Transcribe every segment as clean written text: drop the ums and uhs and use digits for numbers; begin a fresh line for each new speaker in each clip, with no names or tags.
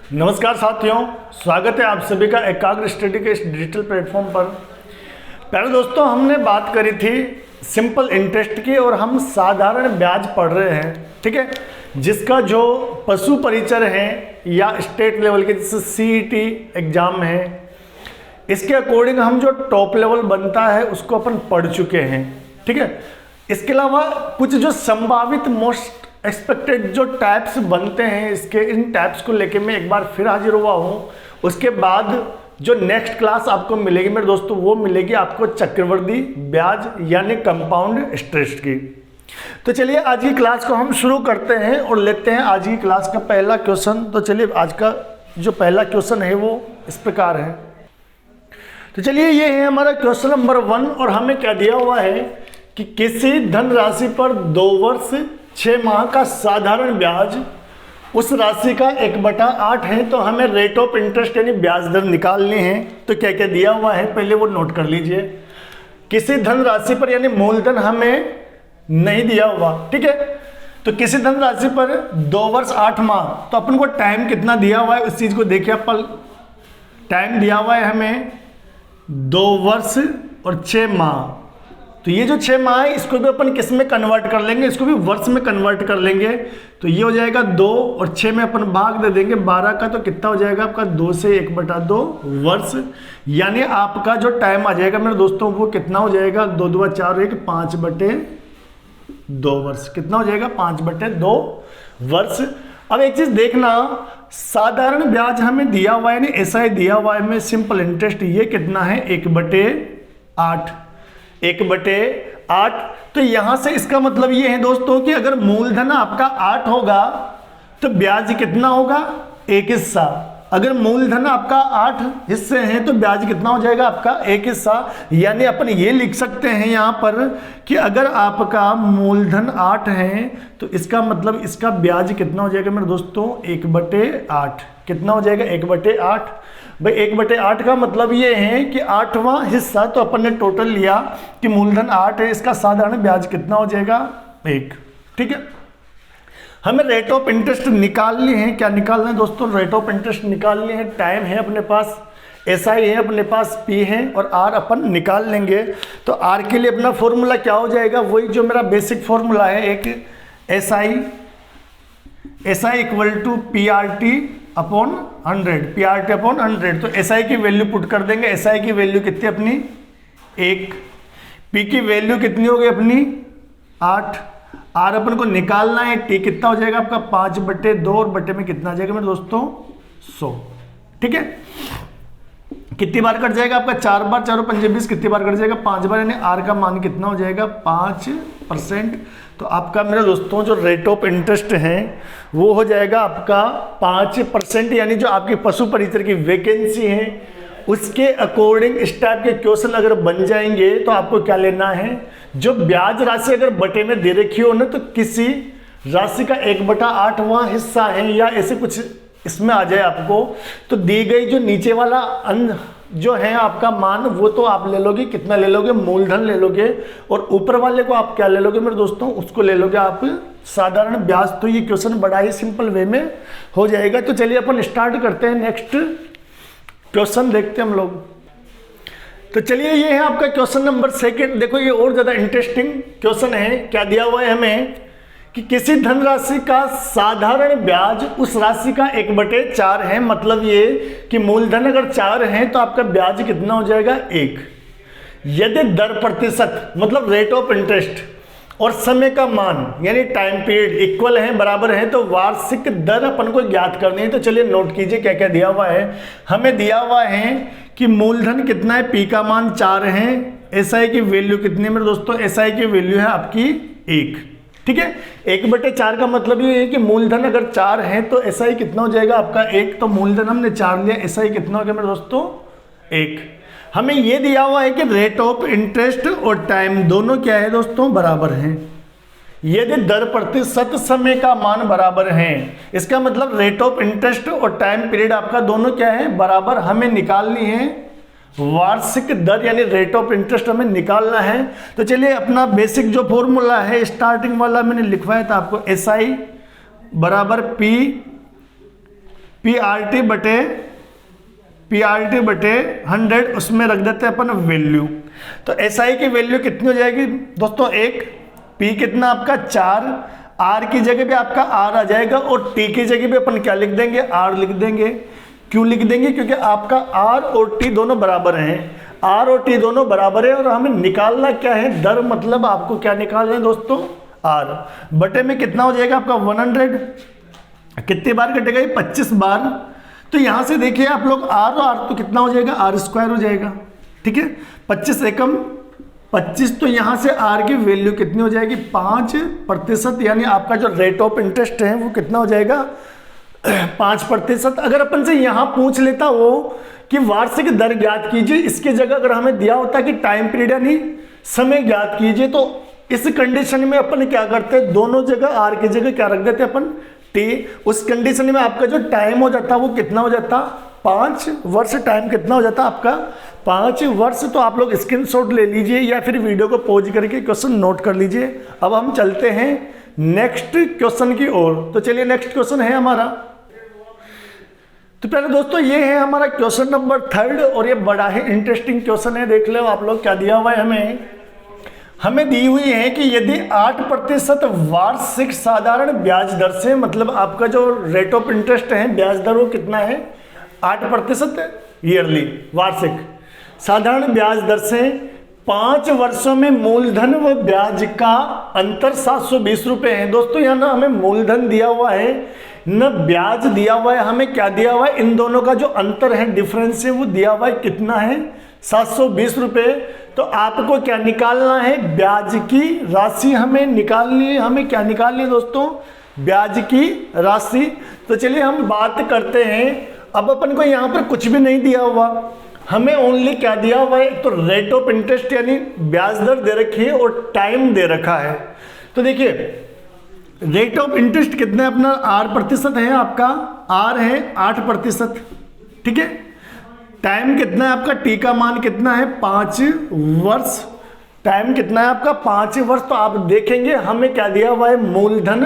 नमस्कार साथियों, स्वागत है आप सभी का एकाग्र स्टडी के इस डिजिटल प्लेटफॉर्म पर। पहले दोस्तों हमने बात करी थी सिंपल इंटरेस्ट की और हम साधारण ब्याज पढ़ रहे हैं, ठीक है। जिसका जो पशु परिचर है या स्टेट लेवल के जैसे सीईटी एग्जाम है, इसके अकॉर्डिंग हम जो टॉप लेवल बनता है उसको अपन पढ़ चुके हैं, ठीक है। इसके अलावा कुछ जो संभावित मोस्ट एक्सपेक्टेड जो टाइप्स बनते हैं इसके, इन टाइप्स को लेके मैं एक बार फिर हाजिर हुआ हूँ। उसके बाद जो नेक्स्ट क्लास आपको मिलेगी मेरे दोस्तों, वो मिलेगी आपको चक्रवृद्धि ब्याज यानी कंपाउंड इंटरेस्ट की। तो चलिए आज की क्लास को हम शुरू करते हैं और लेते हैं आज की क्लास का पहला क्वेश्चन। तो चलिए आज का जो पहला क्वेश्चन है वो इस प्रकार है। तो चलिए ये है हमारा क्वेश्चन नंबर 1 और हमें क्या दिया हुआ है कि किसी धनराशि पर 2 वर्ष 6 माह का साधारण ब्याज उस राशि का 1/8 है, तो हमें रेट ऑफ इंटरेस्ट यानी ब्याज दर निकालनी है। तो क्या क्या दिया हुआ है पहले वो नोट कर लीजिए। किसी धनराशि पर यानी मूलधन हमें नहीं दिया हुआ, ठीक है। तो किसी धनराशि पर 2 वर्ष 8 माह, तो अपन को टाइम कितना दिया हुआ है उस चीज को देखिए। अपन टाइम दिया हुआ है हमें 2 वर्ष और 6 माह। तो ये जो 6 माह है इसको भी अपन किस में कन्वर्ट कर लेंगे, इसको भी वर्ष में कन्वर्ट कर लेंगे। तो ये हो जाएगा 2 और 6 में अपन भाग दे देंगे 12 का, तो कितना हो जाएगा आपका 2 से 1/2 वर्ष। यानी आपका जो टाइम आ जाएगा मेरे दोस्तों वो कितना हो जाएगा 2 2 4 1 5/2 वर्ष। कितना हो जाएगा 5/2 वर्ष। अब एक चीज देखना, साधारण ब्याज हमें दिया हुआ है, ऐसा ही दिया हुआ है हमें सिंपल इंटरेस्ट, ये कितना है 1/8। 1/8। तो यहां से इसका मतलब ये है दोस्तों कि अगर मूलधन आपका 8 होगा तो ब्याज कितना होगा 1 हिस्सा। अगर मूलधन आपका 8 हिस्से हैं तो ब्याज कितना हो जाएगा आपका 1 हिस्सा। यानी अपन ये लिख सकते हैं यहां पर कि अगर आपका मूलधन 8 है तो इसका मतलब इसका ब्याज कितना हो जाएगा मेरे दोस्तों 1/8। कितना हो जाएगा 1/8। भाई 1/8 का मतलब ये है कि 8वां हिस्सा, तो अपन ने टोटल लिया कि मूलधन 8 है, इसका साधारण ब्याज कितना हो जाएगा 1, ठीक है। हमें रेट ऑफ इंटरेस्ट निकालनी है। क्या निकालना है दोस्तों? रेट ऑफ इंटरेस्ट निकालनी है। टाइम है अपने पास, SI है अपने पास, P है और R अपन निकाल लेंगे। तो R के लिए अपना फॉर्मूला क्या हो जाएगा, वही जो मेरा बेसिक फॉर्मूला है, एक SI equal to PRT upon 100, PRT upon 100। तो SI की वैल्यू पुट कर देंगे। SI की वैल्यू कितनी अपनी 1, P की वैल्यू कितनी होगी अपनी 8, R अपन को निकालना है, T कितना हो जाएगा आपका 5/2 और बटे में कितना आ जाएगा मेरे दोस्तों 100, ठीक है। कितनी बार कट जाएगा आपका 4 बार, 4 और 5 20, कितनी बार कट जाएगा 5 बार, यानी R का मान कितना हो जाएगा 5%। तो आपका मेरे दोस्तों जो रेट ऑफ इंटरेस्ट है वो हो जाएगा आपका 5%। यानी जो आपकी पशु परिचर की वैकेंसी है उसके अकॉर्डिंग इस टाइप के क्वेश्चन अगर बन जाएंगे तो आपको क्या लेना है, जो ब्याज राशि अगर बटे में दे रखी हो ना, तो किसी राशि का 1/8वां हिस्सा है या ऐसे कुछ इसमें आ जाए आपको, तो दी गई जो नीचे वाला जो है आपका मान वो तो आप ले लोगे, कितना ले लोगे मूलधन ले लोगे, और ऊपर वाले को आप क्या ले लोगे मेरे दोस्तों, उसको ले लोगे आप साधारण ब्याज। तो ये क्वेश्चन बड़ा ही सिंपल वे में हो जाएगा। तो चलिए अपन स्टार्ट करते हैं, नेक्स्ट क्वेश्चन देखते हैं हम लोग। तो चलिए ये है आपका क्वेश्चन नंबर 2। देखो ये और ज्यादा इंटरेस्टिंग क्वेश्चन है। क्या दिया हुआ है हमें कि किसी धनराशि का साधारण ब्याज उस राशि का 1/4 है। मतलब ये कि मूलधन अगर 4 है तो आपका ब्याज कितना हो जाएगा 1। यदि दर प्रतिशत मतलब रेट ऑफ इंटरेस्ट और समय का मान यानी टाइम पीरियड इक्वल है, बराबर है, तो वार्षिक दर अपन को ज्ञात करनी है। तो चलिए नोट कीजिए क्या क्या दिया हुआ है। हमें दिया हुआ है कि मूलधन कितना है, P का मान 4 है, SI की वैल्यू कितनी है मेरे दोस्तों, SI की वैल्यू है आपकी 1, ठीक है। 1/4 का मतलब ये है कि मूलधन अगर 4 है तो SI कितना हो जाएगा आपका 1। तो मूलधन हमने 4 लिया, SI कितना हो गया मेरे दोस्तों 1। हमें ये दिया हुआ है कि रेट ऑफ इंटरेस्ट और टाइम दोनों क्या है दोस्तों बराबर हैं। यदि दर प्रतिशत समय का मान बराबर है, इसका मतलब रेट ऑफ इंटरेस्ट और टाइम पीरियड आपका दोनों क्या है बराबर। हमें निकालनी है वार्षिक दर यानी रेट ऑफ इंटरेस्ट हमें निकालना है। तो चलिए अपना बेसिक जो फॉर्मूला है स्टार्टिंग वाला मैंने लिखवाया था आपको, SI बराबर P PRT बटे 100, उसमें रख देते हैं अपन वैल्यू। तो SI की वैल्यू कितनी हो जाएगी दोस्तों, 1, P कितना आपका 4, R की जगह पे आपका R आ जाएगा और T की जगह पे अपन क्या लिख देंगे, R लिख देंगे। क्यों लिख देंगे, क्योंकि आपका R और T दोनों बराबर हैं, R और T दोनों बराबर है और हमें निकालना क्या है, दर, मतलब आपको क्या निकालना है दोस्तों, R बटे में कितना हो जाएगा आपका 100, कितनी बार कटेगा ये 25 बार। तो यहां से देखिए आप लोग R और R तो कितना हो जाएगा, R² हो जाएगा, ठीक है, 25 एकम 25, तो यहां से R की वैल्यू कितनी हो जाएगी 5%, यानी आपका जो रेट ऑफ इंटरेस्ट है वो कितना हो जाएगा 5%। अगर अपन से यहां पूछ लेता वो कि वार्षिक दर ज्ञात कीजिए, इसकी जगह अगर हमें दिया होता कि टाइम पीरियड यानी समय ज्ञात कीजिए, तो इस कंडीशन में अपन क्या करते हैं, दोनों जगह R की जगह क्या रख देते अपन T। उस कंडीशन में आपका जो टाइम हो जाता वो कितना हो जाता 5 वर्ष, टाइम कितना हो जाता आपका 5 वर्ष। तो आप लोग स्क्रीनशॉट ले लीजिए या फिर वीडियो को पॉज करके क्वेश्चन नोट कर लीजिए। अब हम चलते हैं नेक्स्ट क्वेश्चन की ओर। तो चलिए नेक्स्ट क्वेश्चन है हमारा, तो पहले दोस्तों ये है हमारा क्वेश्चन नंबर 3 और ये बड़ा ही इंटरेस्टिंग क्वेश्चन है। देख लो आप लोग क्या दिया हुआ है हमें दी हुई है कि यदि 8% वार्षिक साधारण ब्याज दर से, मतलब आपका जो रेट ऑफ इंटरेस्ट है ब्याज दर वो कितना है 8% ईयरली वार्षिक साधारण ब्याज दर से 5 वर्षों में मूलधन व ब्याज का अंतर 720 रुपये है। दोस्तों यहाँ ना हमें मूलधन दिया हुआ है न ब्याज दिया हुआ है, हमें क्या दिया हुआ है, इन दोनों का जो अंतर है डिफरेंस है वो दिया हुआ है कितना है 720 रुपये। तो आपको क्या निकालना है, ब्याज की राशि हमें निकालनी है। हमें क्या निकालनी है दोस्तों, ब्याज की राशि। तो चलिए हम बात करते हैं। अब अपन को यहाँ पर कुछ भी नहीं दिया हुआ, हमें ओनली क्या दिया हुआ है, तो रेट ऑफ इंटरेस्ट यानी ब्याज दर दे रखी है और टाइम दे रखा है। तो देखिए रेट ऑफ इंटरेस्ट कितना है अपना 8% है, आपका R है 8%, ठीक है। टाइम कितना है आपका, T का मान कितना है 5 वर्ष, टाइम कितना है आपका 5 वर्ष। तो आप देखेंगे हमें क्या दिया हुआ है, मूलधन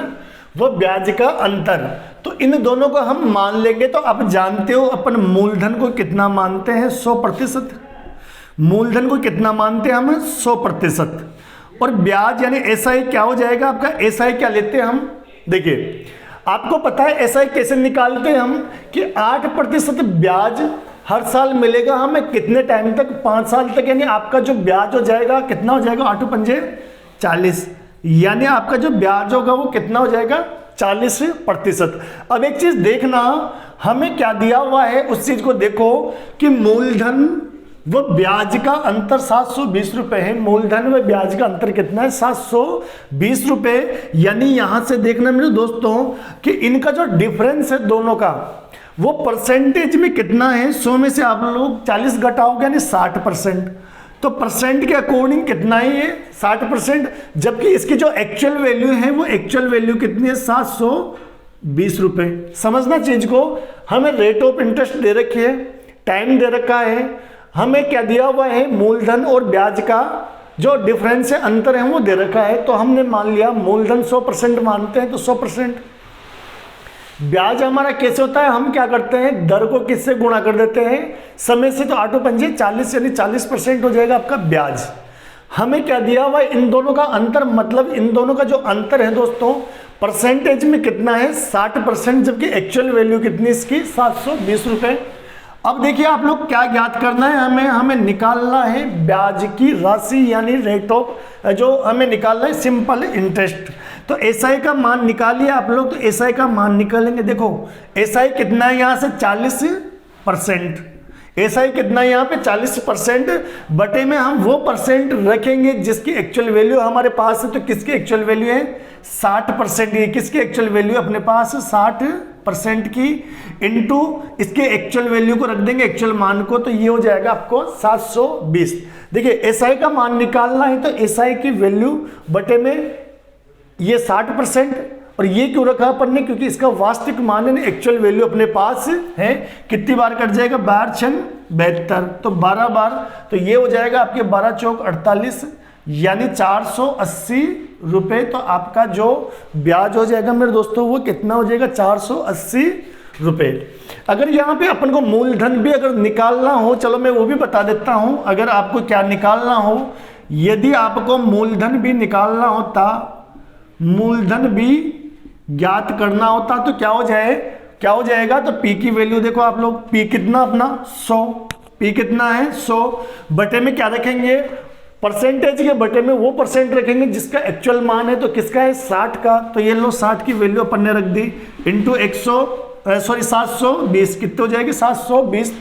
व ब्याज का अंतर। तो इन दोनों को हम मान लेंगे। तो आप जानते हो अपन मूलधन को कितना मानते हैं 100%, मूलधन को कितना मानते हैं हम 100%, और ब्याज यानी SI क्या हो जाएगा आपका, SI क्या लेते हैं हम, देखिए आपको पता है SI कैसे निकालते हैं हम कि 8% ब्याज हर साल मिलेगा हमें कितने टाइम तक, 5 साल तक, यानी आपका जो ब्याज हो जाएगा कितना हो जाएगा 8 पंजे 40, यानी आपका जो ब्याज होगा वो कितना हो जाएगा 40%। अब एक चीज देखना, हमें क्या दिया हुआ है उस चीज को देखो कि मूलधन व ब्याज का अंतर 720 रुपए है। मूलधन व ब्याज का अंतर कितना है 720 रुपए, यानी यहां से देखना मेरे दोस्तों कि इनका जो डिफरेंस है दोनों का वो परसेंटेज में कितना है, 100 में से आप लोग 40 घटाओगे यानी 60%। तो परसेंट के अकॉर्डिंग कितना है ये 60%, जबकि इसकी जो एक्चुअल वैल्यू है वो एक्चुअल वैल्यू कितनी है 720 रुपए। समझना चीज को, हमें रेट ऑफ इंटरेस्ट दे रखी है, टाइम दे रखा है, हमें क्या दिया हुआ है मूलधन और ब्याज का जो डिफरेंस है अंतर है वो दे रखा है। तो हमने मान लिया मूलधन 100% मानते हैं तो 100%। ब्याज हमारा कैसे होता है, हम क्या करते हैं दर को किससे गुणा कर देते हैं, समय से। तो 8 पंजे 40 यानी 40% हो जाएगा आपका ब्याज। हमें क्या दिया हुआ है, इन दोनों का अंतर, मतलब इन दोनों का जो अंतर है दोस्तों परसेंटेज में कितना है 60%, जबकि एक्चुअल वैल्यू कितनी इसकी 720 रुपए। अब देखिए आप लोग क्या ज्ञात करना है, हमें निकालना है ब्याज की राशि यानी रेट ऑफ, जो हमें निकालना है सिंपल इंटरेस्ट। तो SI का मान निकालिए आप लोग, तो SI का मान निकालेंगे। देखो SI कितना है यहाँ से 40%, SI कितना है यहाँ पे 40%, बटे में हम वो परसेंट रखेंगे जिसकी एक्चुअल वैल्यू हमारे पास है। तो किसकी एक्चुअल वैल्यू है 60%, ये किसकी एक्चुअल वैल्यू अपने पास 60% की, इनटू इसके एक्चुअल वैल्यू को रख देंगे एक्चुअल मान को, तो ये हो जाएगा आपको 720। देखिए SI का मान निकालना है तो SI की वैल्यू बटे में ये 60%, और ये क्यों रखा अपन ने, क्योंकि इसका वास्तविक मान है एक्चुअल वैल्यू अपने पास है। कितनी बार कट जाएगा 12 छंग 72, तो 12 बार, तो ये हो जाएगा आपके 12 चौक 48 यानी 480 रुपए। तो आपका जो ब्याज हो जाएगा मेरे दोस्तों वो कितना हो जाएगा 480 रुपए। अगर यहाँ पे अपन को मूलधन भी अगर निकालना हो, चलो मैं वो भी बता देता हूँ। अगर आपको क्या निकालना हो, यदि आपको मूलधन भी निकालना होता, मूलधन भी ज्ञात करना होता तो क्या हो जाएगा, तो पी की वैल्यू देखो आप लोग, पी कितना अपना 100, पी कितना है 100, बटे में क्या रखेंगे, परसेंटेज के बटे में वो परसेंट रखेंगे जिसका एक्चुअल मान है, तो किसका है 60 का, तो ये लो 60 की वैल्यू अपन ने रख दी इंटू 720, कितने हो जाएगी 720,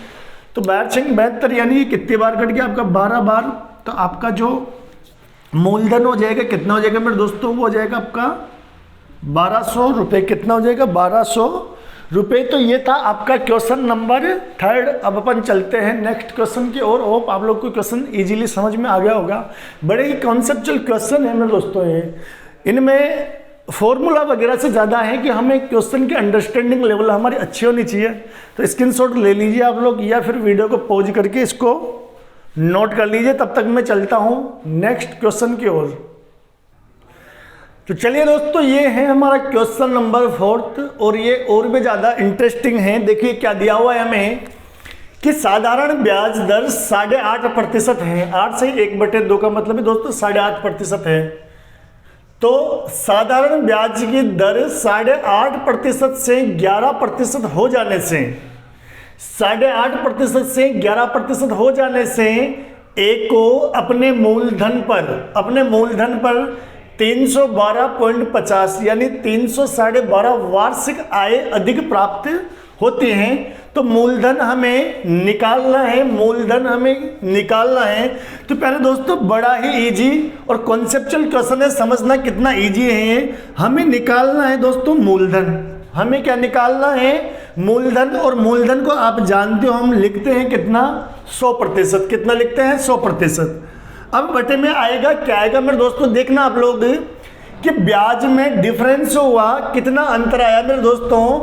तो 72 यानी कितनी बार कट गया आपका 12 बार, तो आपका जो मूलधन हो जाएगा कितना हो जाएगा मेरे दोस्तों, वो हो जाएगा आपका 1200 रुपये। कितना हो जाएगा 1200 रुपये। तो ये था आपका क्वेश्चन नंबर 3। अब अपन चलते हैं नेक्स्ट क्वेश्चन की ओर। होप आप लोग को क्वेश्चन इजीली समझ में आ गया होगा। बड़े ही कॉन्सेप्चुअल क्वेश्चन है मेरे दोस्तों ये, इनमें फॉर्मूला वगैरह से ज़्यादा है कि हमें क्वेश्चन की अंडरस्टैंडिंग लेवल हमारी अच्छी होनी चाहिए। तो स्क्रीनशॉट ले लीजिए आप लोग, या फिर वीडियो को पॉज करके इसको नोट कर लीजिए। तब तक मैं चलता हूँ नेक्स्ट क्वेश्चन की ओर। तो चलिए दोस्तों, ये है हमारा क्वेश्चन नंबर 4 और ये और भी ज़्यादा इंटरेस्टिंग है। देखिए क्या दिया हुआ है हमें कि साधारण ब्याज दर 8.5% है। 8 से 1/2 का मतलब है दोस्तों 8.5% है। तो साधारण ब्याज की दर 8.5% से 11% हो जाने से, 8.5% से 11% हो जाने से एक को अपने मूलधन पर 312.50 यानी 312.5 वार्षिक आय अधिक प्राप्त होती हैं। तो मूलधन हमें निकालना है। तो पहले दोस्तों बड़ा ही इजी और कॉन्सेप्चुअल क्वेश्चन है, समझना कितना इजी है ये। हमें निकालना है दोस्तों मूलधन। हमें क्या निकालना है, मूलधन। और मूलधन को आप जानते हो हम लिखते हैं कितना, 100%। कितना लिखते हैं 100%। अब बटे में आएगा क्या आएगा मेरे दोस्तों, देखना आप लोग कि ब्याज में डिफरेंस हुआ, कितना अंतर आया मेरे दोस्तों।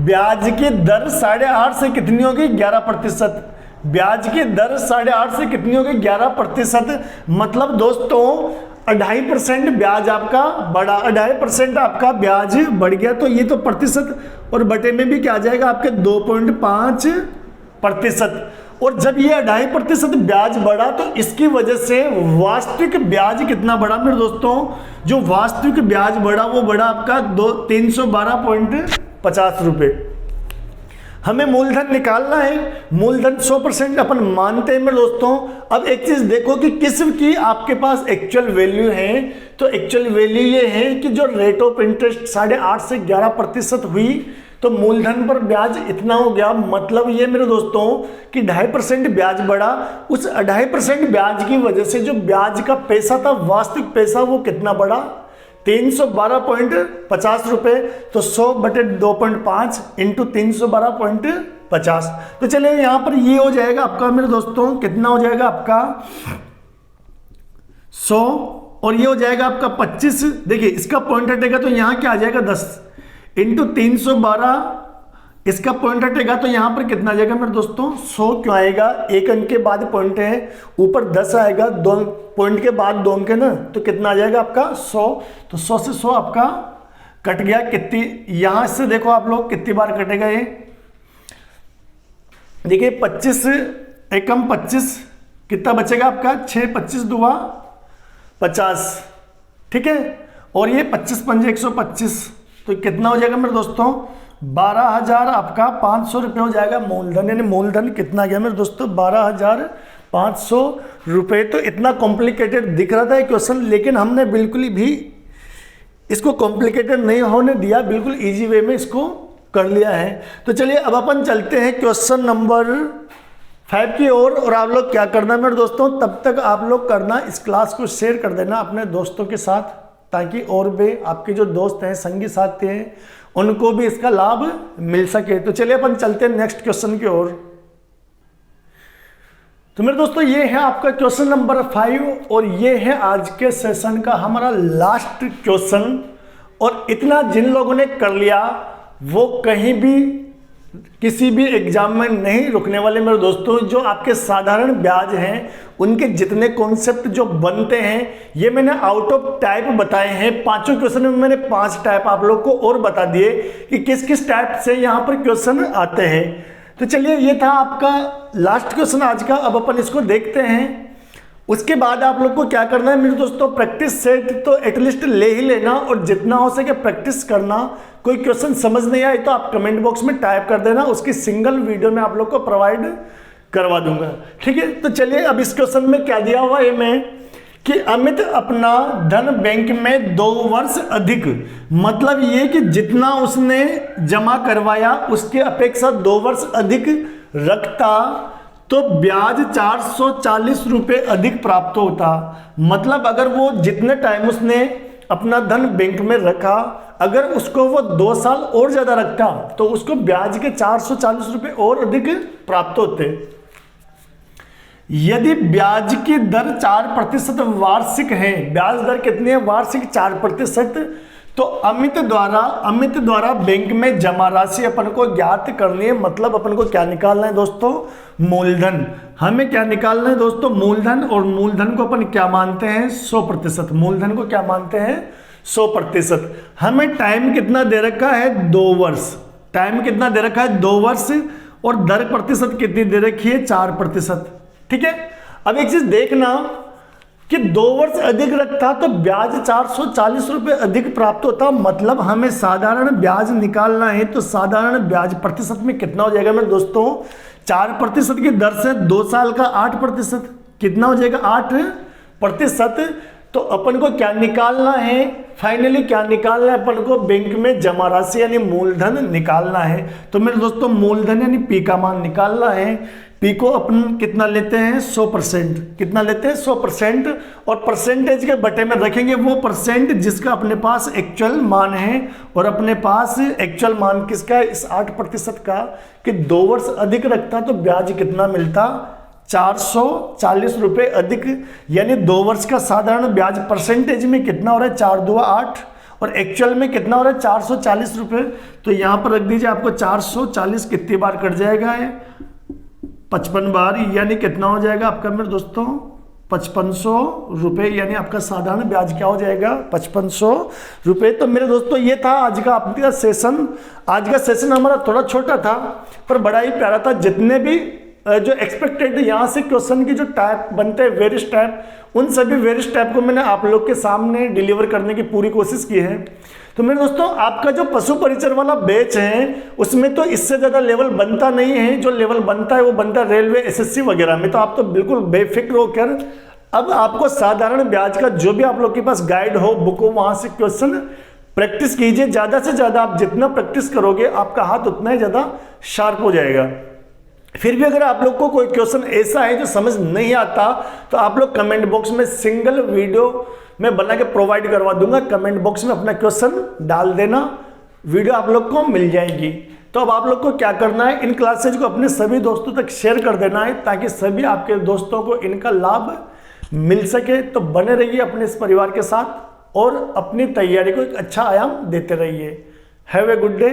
ब्याज की दर 8.5 से कितनी होगी 11%। ब्याज की दर 8.5 से कितनी होगी 11%। मतलब दोस्तों 2.5% ब्याज आपका बढ़ा, 2.5% आपका ब्याज बढ़ गया। तो ये तो प्रतिशत, और बटे में भी क्या आ जाएगा आपके 2.5%। और जब ये 2.5% ब्याज बढ़ा तो इसकी वजह से वास्तविक ब्याज कितना बढ़ा मेरे दोस्तों, जो वास्तविक ब्याज बढ़ा वो बढ़ा आपका 312.50 रुपये। हमें मूलधन निकालना है, मूलधन 100% अपन मानते हैं मेरे दोस्तों। अब एक चीज देखो कि किसकी आपके पास एक्चुअल वैल्यू है, तो एक्चुअल वैल्यू ये है कि जो रेट ऑफ इंटरेस्ट 8.5 से 11% हुई, तो मूलधन पर ब्याज इतना हो गया। मतलब ये मेरे दोस्तों कि 2.5% ब्याज बढ़ा। उस 2.5% ब्याज की वजह से जो ब्याज का पैसा था, वास्तविक पैसा, वो कितना बढ़ा 312.50 रुपये। तो 100/2.5 इंटू 312.50। तो चलिए यहाँ पर ये हो जाएगा आपका मेरे दोस्तों, कितना हो जाएगा आपका 100, और ये हो जाएगा आपका 25। देखिए इसका पॉइंट हटेगा तो यहाँ क्या आ जाएगा 10 इंटू 312, इसका पॉइंट हटेगा तो यहाँ पर कितना आ जाएगा मेरे दोस्तों 100 क्यों आएगा, एक अंक के बाद पॉइंट है, ऊपर 10 आएगा, 2 पॉइंट के बाद 2 अंक है ना, तो कितना आ जाएगा आपका 100। तो 100 से 100 आपका कट गया। कितनी यहाँ से देखो आप लोग कितनी बार कटेगा ये, देखिए 25 एकम 25, कितना बचेगा आपका 6, 25 दुआ 50, ठीक है। और ये 25 पंजे 125, तो कितना हो जाएगा मेरे दोस्तों 12,000 आपका 500 रुपये हो जाएगा मूलधन। यानी मूलधन कितना गया मेरे दोस्तों 12,500 रुपये। तो इतना कॉम्प्लिकेटेड दिख रहा था क्वेश्चन, लेकिन हमने बिल्कुल भी इसको कॉम्प्लिकेटेड नहीं होने दिया, बिल्कुल इजी वे में इसको कर लिया है। तो चलिए अब अपन चलते हैं क्वेश्चन नंबर 5 की ओर। और आप लोग क्या करना है मेरे दोस्तों, तब तक आप लोग करना इस क्लास को शेयर कर देना अपने दोस्तों के साथ, ताकि और भी आपके जो दोस्त हैं, संगी साथी हैं, उनको भी इसका लाभ मिल सके। तो चलिए अपन चलते हैं नेक्स्ट क्वेश्चन की ओर। तो मेरे दोस्तों ये है आपका क्वेश्चन नंबर 5 और ये है आज के सेशन का हमारा लास्ट क्वेश्चन। और इतना जिन लोगों ने कर लिया वो कहीं भी किसी भी एग्जाम में नहीं रुकने वाले मेरे दोस्तों। जो आपके साधारण ब्याज हैं उनके जितने कॉन्सेप्ट जो बनते हैं ये मैंने आउट ऑफ टाइप बताए हैं। पांचों क्वेश्चन में मैंने 5 टाइप आप लोग को और बता दिए कि किस किस टाइप से यहाँ पर क्वेश्चन आते हैं। तो चलिए ये था आपका लास्ट क्वेश्चन आज का। अब अपन इसको देखते हैं। उसके बाद आप लोग को क्या करना है मेरे दोस्तों, प्रैक्टिस सेट तो एटलीस्ट ले ही लेना और जितना हो सके प्रैक्टिस करना। कोई क्वेश्चन समझ नहीं आए तो आप कमेंट बॉक्स में टाइप कर देना, उसकी सिंगल वीडियो में आप लोग को प्रोवाइड करवा दूंगा, ठीक है। तो चलिए अब इस क्वेश्चन में क्या दिया हुआ है मैं कि अमित अपना धन बैंक में 2 वर्ष अधिक, मतलब ये कि जितना उसने जमा करवाया उसके अपेक्षा 2 वर्ष अधिक रखता तो ब्याज 440 रुपये अधिक प्राप्त होता। मतलब अगर वो जितने टाइम उसने अपना धन बैंक में रखा, अगर उसको वो 2 साल और ज्यादा रखता तो उसको ब्याज के 440 रुपये और अधिक प्राप्त होते। यदि ब्याज की दर 4% वार्षिक है, ब्याज दर कितनी है वार्षिक 4%, तो अमित द्वारा बैंक में जमा राशि अपन को ज्ञात करनी है। मतलब अपन को क्या निकालना है दोस्तों, मूलधन। हमें क्या निकालना है दोस्तों, मूलधन। और मूलधन को अपन क्या मानते हैं 100%। मूलधन को क्या मानते हैं 100%। हमें टाइम कितना दे रखा है 2 वर्ष। टाइम कितना दे रखा है 2 वर्ष और दर प्रतिशत कितनी दे रखी है 4%, ठीक है। अब एक चीज देखना कि 2 वर्ष अधिक रखता तो ब्याज 440 रुपये अधिक प्राप्त होता। मतलब हमें साधारण ब्याज निकालना है तो साधारण ब्याज प्रतिशत में कितना हो जाएगा मेरे दोस्तों, 4% की दर से 2 साल का 8%, कितना हो जाएगा 8%। तो अपन को क्या निकालना है, फाइनली क्या निकालना है अपन को, बैंक में जमा राशि यानी मूलधन निकालना है। तो मेरे दोस्तों मूलधन यानी पी का मान निकालना है। पी को अपन कितना लेते हैं 100%, कितना लेते हैं 100%। और परसेंटेज के बटे में रखेंगे वो परसेंट जिसका अपने पास एक्चुअल मान है। और अपने पास एक्चुअल मान किसका है, इस 8% का, कि 2 वर्ष अधिक रखता तो ब्याज कितना मिलता 440 रुपये अधिक। यानी 2 वर्ष का साधारण ब्याज परसेंटेज में कितना हो रहा है 4 दूआ 8 और एक्चुअल में कितना हो रहा है 440 रुपये। तो यहाँ पर रख दीजिए, आपको 440 कितनी बार कट जाएगा है 55 बार, यानी कितना हो जाएगा आपका मेरे दोस्तों 5500 रुपये। यानी आपका साधारण ब्याज क्या हो जाएगा 5500 रुपये। तो मेरे दोस्तों ये था आज का आपका सेशन। आज का सेशन हमारा थोड़ा छोटा था पर बड़ा ही प्यारा था। जितने भी जो एक्सपेक्टेड यहाँ से क्वेश्चन की जो टाइप बनते हैं वेरियस टाइप, उन सभी वेरियस टाइप को मैंने आप लोग के सामने डिलीवर करने की पूरी कोशिश की है। तो मेरे दोस्तों आपका जो पशु परिचर वाला बैच है उसमें तो इससे ज़्यादा लेवल बनता नहीं है। जो लेवल बनता है वो बनता है रेलवे एसएससी वगैरह में। तो आप तो बिल्कुल बेफिक्र होकर अब आपको साधारण ब्याज का जो भी आप लोग के पास गाइड हो, बुक हो, वहाँ से क्वेश्चन प्रैक्टिस कीजिए। ज़्यादा से ज़्यादा आप जितना प्रैक्टिस करोगे आपका हाथ उतना ही ज़्यादा शार्प हो जाएगा। फिर भी अगर आप लोग को कोई क्वेश्चन ऐसा है जो समझ नहीं आता तो आप लोग कमेंट बॉक्स में सिंगल वीडियो मैं बना के प्रोवाइड करवा दूंगा। कमेंट बॉक्स में अपना क्वेश्चन डाल देना, वीडियो आप लोग को मिल जाएगी। तो अब आप लोग को क्या करना है, इन क्लासेज को अपने सभी दोस्तों तक शेयर कर देना है ताकि सभी आपके दोस्तों को इनका लाभ मिल सके। तो बने रहिए अपने इस परिवार के साथ और अपनी तैयारी को एक अच्छा आयाम देते रहिए। Have a good day.